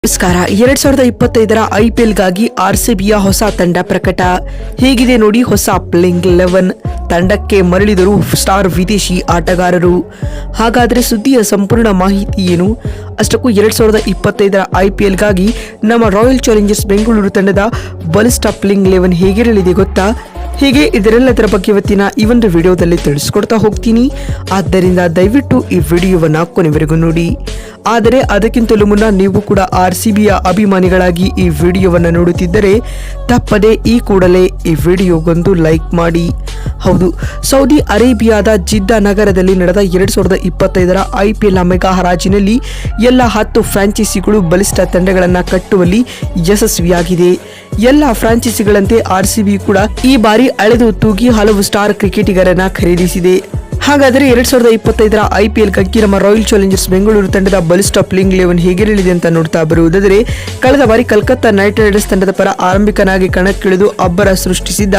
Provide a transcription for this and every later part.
ನಮಸ್ಕಾರ. 2025ರ ಐಪಿಎಲ್ಗಾಗಿ ಆರ್ಸಿಬಿಯ ಹೊಸ ತಂಡ ಪ್ರಕಟ. ಹೇಗಿದೆ ನೋಡಿ ಹೊಸ ಪ್ಲೇಯಿಂಗ್ 11 ತಂಡಕ್ಕೆ ಮರಳಿದರು ಸ್ಟಾರ್ ವಿದೇಶಿ ಆಟಗಾರರು. ಹಾಗಾದರೆ ಸುದ್ದಿಯ ಸಂಪೂರ್ಣ ಮಾಹಿತಿ ಏನು? ಅಷ್ಟಕ್ಕೂ 2025ರ ಐಪಿಎಲ್ಗಾಗಿ ನಮ್ಮ ರಾಯಲ್ ಚಾಲೆಂಜರ್ಸ್ ಬೆಂಗಳೂರು ತಂಡದ ಬಲಿಷ್ಠ ಪ್ಲೇಯಿಂಗ್ 11 ಹೇಗಿರಲಿದೆ ಗೊತ್ತಾ? ಹೀಗೆ ಇದರೆಲ್ಲದರ ಬಗ್ಗೆ ಇವತ್ತಿನ ಈ ಒಂದು ವಿಡಿಯೋದಲ್ಲಿ ತಿಳಿಸ್ಕೊಡ್ತಾ ಹೋಗ್ತೀನಿ. ಆದ್ದರಿಂದ ದಯವಿಟ್ಟು ಈ ವಿಡಿಯೋವನ್ನ ಕೊನೆವರೆಗೂ ನೋಡಿ. ಆದರೆ ಅದಕ್ಕಿಂತಲೂ ಮುನ್ನ ನೀವು ಕೂಡ ಆರ್ಸಿಬಿಯ ಅಭಿಮಾನಿಗಳಾಗಿ ಈ ವಿಡಿಯೋವನ್ನು ನೋಡುತ್ತಿದ್ದರೆ ತಪ್ಪದೆ ಈ ಕೂಡಲೇ ಈ ವಿಡಿಯೋಗೊಂದು ಲೈಕ್ ಮಾಡಿ. ಹೌದು, ಸೌದಿ ಅರೇಬಿಯಾದ ಜಿದ್ದಾ ನಗರದಲ್ಲಿ ನಡೆದ 2025ರ ಐಪಿಎಲ್ ಮೆಗಾ ಹರಾಜಿನಲ್ಲಿ ಎಲ್ಲ 10 ಫ್ರಾಂಚೈಸಿಗಳು ಬಲಿಷ್ಠ ತಂಡಗಳನ್ನು ಕಟ್ಟುವಲ್ಲಿ ಯಶಸ್ವಿಯಾಗಿದೆ. ಎಲ್ಲ ಫ್ರಾಂಚೈಸಿಗಳಂತೆ ಆರ್ಸಿಬಿ ಕೂಡ ಈ ಬಾರಿ ಅಳೆದು ತೂಗಿ ಹಲವು ಸ್ಟಾರ್ ಕ್ರಿಕೆಟಿಗರನ್ನ ಖರೀದಿಸಿದೆ. ಹಾಗಾದರೆ 2025ರ ಐಪಿಎಲ್ಗಾಗಿ ನಮ್ಮ ರಾಯಲ್ ಚಾಲೆಂಜರ್ಸ್ ಬೆಂಗಳೂರು ತಂಡದ ಬಲಿಷ್ಠ ಪ್ಲೇಯಿಂಗ್ 11 ಹೇಗಿರಲಿದೆ ಅಂತ ನೋಡ್ತಾ ಬರುವುದಾದರೆ, ಕಳೆದ ಬಾರಿ ಕಲ್ಕತ್ತಾ ನೈಟ್ ರೈಡರ್ಸ್ ತಂಡದ ಪರ ಆರಂಭಿಕನಾಗಿ ಕಣಕ್ಕಿಳಿದು ಅಬ್ಬರ ಸೃಷ್ಟಿಸಿದ್ದ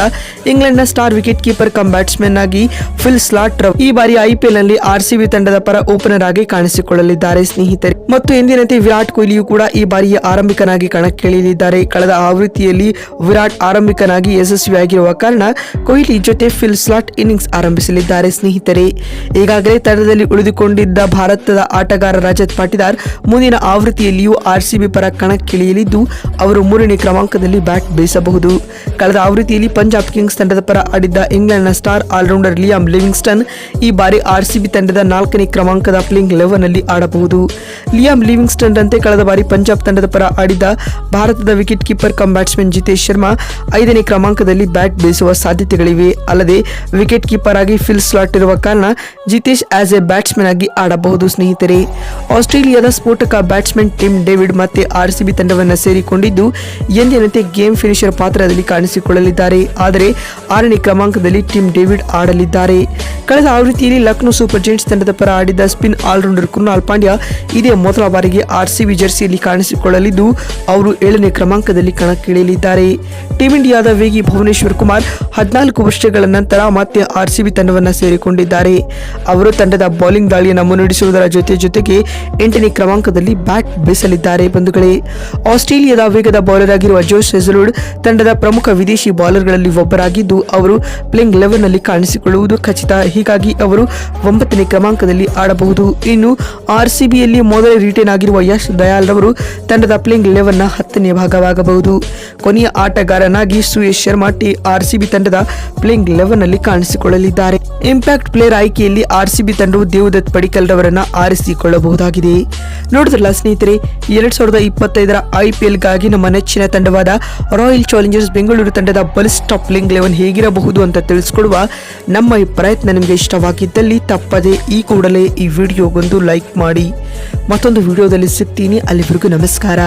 ಇಂಗ್ಲೆಂಡ್ನ star wicket keeper cum batsman ಆಗಿ ಫಿಲ್ ಸ್ಲಾಟ್ ಈ ಬಾರಿ ಐಪಿಎಲ್ ನಲ್ಲಿ ಆರ್ಸಿಬಿ ತಂಡದ ಪರ ಓಪನರ್ ಆಗಿ ಕಾಣಿಸಿಕೊಳ್ಳಲಿದ್ದಾರೆ ಸ್ನೇಹಿತರೆ. ಮತ್ತು ಎಂದಿನಂತೆ ವಿರಾಟ್ ಕೊಹ್ಲಿಯು ಕೂಡ ಈ ಬಾರಿಯ ಆರಂಭಿಕನಾಗಿ ಕಣಕ್ಕಿಳಿಯಲಿದ್ದಾರೆ. ಕಳೆದ ಆವೃತ್ತಿಯಲ್ಲಿ ವಿರಾಟ್ ಆರಂಭಿಕನಾಗಿ ಯಶಸ್ವಿಯಾಗಿರುವ ಕಾರಣ ಕೊಹ್ಲಿ ಜೊತೆ ಫಿಲ್ ಸ್ಲಾಟ್ ಇನ್ನಿಂಗ್ಸ್ ಆರಂಭಿಸಲಿದ್ದಾರೆ ಸ್ನೇಹಿತರೆ. ಈಗಾಗಲೇ ತಂಡದಲ್ಲಿ ಉಳಿದುಕೊಂಡಿದ್ದ ಭಾರತದ ಆಟಗಾರ ರಜತ್ ಪಾಟಿದಾರ್ ಮುಂದಿನ ಆವೃತ್ತಿಯಲ್ಲಿಯೂ ಆರ್ಸಿಬಿ ಪರ ಕಣಕ್ಕಿಳಿಯಲಿದ್ದು ಅವರು 3ನೇ ಕ್ರಮಾಂಕದಲ್ಲಿ ಬ್ಯಾಟ್ ಬೀಸಬಹುದು. ಕಳೆದ ಆವೃತ್ತಿಯಲ್ಲಿ ಪಂಜಾಬ್ ಕಿಂಗ್ಸ್ ತಂಡದ ಪರ ಆಡಿದ್ದ ಇಂಗ್ಲೆಂಡ್ನ ಸ್ಟಾರ್ ಆಲ್ರೌಂಡರ್ ಲಿಯಾಮ್ ಲಿವಿಂಗ್ಸ್ಟನ್ ಈ ಬಾರಿ ಆರ್ಸಿಬಿ ತಂಡದ 4ನೇ ಕ್ರಮಾಂಕದ ಪ್ಲೇಯಿಂಗ್ 11 ನಲ್ಲಿ ಆಡಬಹುದು. ಲಿಯಾಮ್ ಲಿವಿಂಗ್ಸ್ಟನ್ ರಂತೆ ಕಳೆದ ಬಾರಿ ಪಂಜಾಬ್ ತಂಡದ ಪರ ಆಡಿದ್ದ ಭಾರತದ wicket keeper cum batsman Jitesh Sharma 5ನೇ ಕ್ರಮಾಂಕದಲ್ಲಿ ಬ್ಯಾಟ್ ಬೀಸುವ ಸಾಧ್ಯತೆಗಳಿವೆ. ಅಲ್ಲದೆ ವಿಕೆಟ್ ಕೀಪರ್ ಆಗಿ ಫಿಲ್ ಸ್ಲಾಟ್ ಇರುವ ಕಾರಣ ಜಿತೇಶ್ ಆಸ್ ಎ ಬ್ಯಾಟ್ಸ್ಮನ್ ಆಗಿ ಆಡಬಹುದು ಸ್ನೇಹಿತರೆ. ಆಸ್ಟ್ರೇಲಿಯಾದ ಸ್ಫೋಟಕ ಬ್ಯಾಟ್ಸ್ಮನ್ ಟಿಮ್ ಡೇವಿಡ್ ಮತ್ತೆ ಆರ್ಸಿಬಿ ತಂಡವನ್ನು ಸೇರಿಕೊಂಡಿದ್ದು ಎಂದಿನಂತೆ ಗೇಮ್ ಫಿನಿಶರ್ ಪಾತ್ರದಲ್ಲಿ ಕಾಣಿಸಿಕೊಳ್ಳಲಿದ್ದಾರೆ. ಆದರೆ 6ನೇ ಕ್ರಮಾಂಕದಲ್ಲಿ ಟಿಮ್ ಡೇವಿಡ್ ಆಡಲಿದ್ದಾರೆ. ಕಳೆದ ಆವೃತ್ತಿಯಲ್ಲಿ ಲಕ್ನೋ ಸೂಪರ್ ಜೈಂಟ್ಸ್ ತಂಡದ ಪರ ಆಡಿದ್ದ ಸ್ಪಿನ್ ಆಲ್ರೌಂಡರ್ ಕೃನಾಲ್ ಪಾಂಡ್ಯ ಇದೇ ಮೊದಲ ಬಾರಿಗೆ ಆರ್ಸಿಬಿ ಜರ್ಸಿಯಲ್ಲಿ ಕಾಣಿಸಿಕೊಳ್ಳಲಿದ್ದು ಅವರು 7ನೇ ಕ್ರಮಾಂಕದಲ್ಲಿ ಕಣಕ್ಕಿಳಿಯಲಿದ್ದಾರೆ. ಟೀಂ ಇಂಡಿಯಾದ ವೇಗಿ ಭುವನೇಶ್ವರ್ ಕುಮಾರ್ 14 ವರ್ಷಗಳ ನಂತರ ಮತ್ತೆ ಆರ್ಸಿಬಿ ತಂಡವನ್ನು ಸೇರಿಕೊಂಡಿದ್ದಾರೆ. ಅವರು ತಂಡದ ಬೌಲಿಂಗ್ ದಾಳಿಯನ್ನು ಮುನ್ನಡೆಸುವುದರ ಜೊತೆಗೆ 8ನೇ ಕ್ರಮಾಂಕದಲ್ಲಿ ಬ್ಯಾಟ್ ಬೀಸಲಿದ್ದಾರೆ ಬಂಧುಗಳೇ. ಆಸ್ಟ್ರೇಲಿಯಾದ ವೇಗದ ಬೌಲರ್ ಆಗಿರುವ ಜೋಶ್ ಹೆಜಲ್ವುಡ್ ತಂಡದ ಪ್ರಮುಖ ವಿದೇಶಿ ಬೌಲರ್ಗಳಲ್ಲಿ ಒಬ್ಬರಾಗಿದ್ದು ಅವರು ಪ್ಲೇಯಿಂಗ್ 11 ನಲ್ಲಿ ಕಾಣಿಸಿಕೊಳ್ಳುವುದು ಖಚಿತ. ಹೀಗಾಗಿ ಅವರು 9ನೇ ಕ್ರಮಾಂಕದಲ್ಲಿ ಆಡಬಹುದು. ಇನ್ನು ಆರ್ಸಿಬಿಯಲ್ಲಿ ಮೊದಲೇ ರಿಟೇನ್ ಆಗಿರುವ ಯಶ್ ದಯಾಲ್ ರವರು ತಂಡದ ಪ್ಲೇಯಿಂಗ್ 11ನ 10ನೇ ಭಾಗವಾಗಬಹುದು. ಕೊನೆಯ ಆಟಗಾರನಾಗಿ ಸುಯೇಶ್ ಶರ್ಮಾ ಆರ್ಸಿಬಿ ತಂಡದ ಪ್ಲೇಯಿಂಗ್ 11 ನಲ್ಲಿ ಕಾಣಿಸಿಕೊಳ್ಳಲಿದ್ದಾರೆ. ಇಂಪ್ಯಾಕ್ಟ್ ಪ್ಲೇಯರ್ ಆಯ್ಕೆಯಲ್ಲಿ ಆರ್ಸಿಬಿ ತಂಡವು ದೇವದತ್ ಪಡಿಕ್ಕಲ್ ರವರನ್ನ ಆರಿಸಿಕೊಳ್ಳಬಹುದಾಗಿದೆ. ನೋಡಿದ್ರಲ್ಲ ಸ್ನೇಹಿತರೆ, 2025ರ ಐಪಿಎಲ್ಗಾಗಿ ನಮ್ಮ ನೆಚ್ಚಿನ ತಂಡವಾದ ರಾಯಲ್ ಚಾಲೆಂಜರ್ಸ್ ಬೆಂಗಳೂರು ತಂಡದ ಬಲಿಷ್ಠ ಪ್ಲೇಯಿಂಗ್ 11 ಹೇಗಿರಬಹುದು ಅಂತ ತಿಳಿಸಿಕೊಡುವ ನಮ್ಮ ಈ ಪ್ರಯತ್ನ ನಿಮಗೆ ಇಷ್ಟವಾಗಿದ್ದಲ್ಲಿ ತಪ್ಪದೆ ಈ ಕೂಡಲೇ ಈ ವಿಡಿಯೋಗೊಂದು ಲೈಕ್ ಮಾಡಿ. ಮತ್ತೊಂದು ವಿಡಿಯೋದಲ್ಲಿ ಸಿಗ್ತೀನಿ. ಅಲ್ಲಿವರೆಗೂ ನಮಸ್ಕಾರ.